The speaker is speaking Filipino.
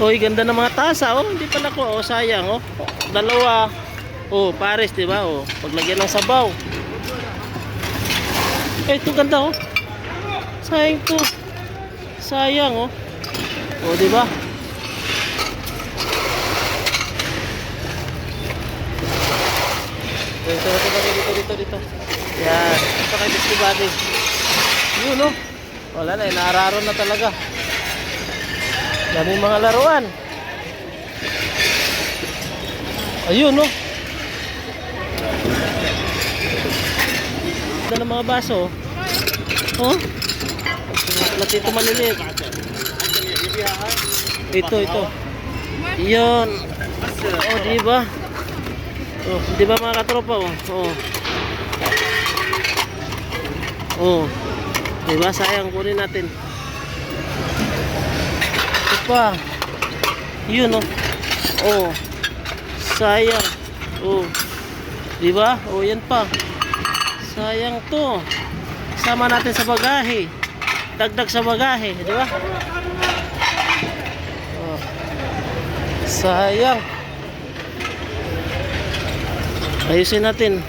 Hoy, ganda ng mga tasa. Oh, hindi pala ko. Oh, sayang. Oh, dalawa. Oh, pares, di ba? Oh, paglagyan ng sabaw. Eh, ito ganda, oh. Sayang to. Sayang, oh. Oh, di ba? Dito. Yan. Ito kay Bisky Buddy. Yun, oh. Wala na, naararon na talaga. Daming mga laruan. Ayun, no. Ganda ng mga baso. Oh. Latito maliliit. Ito. Yun. Oh, di ba? Oh, di ba mga katropa, oh. Oh. Di ba, sayang, kunin natin. Ito pa. Yun, oh. Oh. Sayang. Oh. Di ba? Oh, yan pa. Sayang to. Sama natin sa bagahe. Dagdag sa bagahe, di ba? Oh. Sayang. Ayusin natin.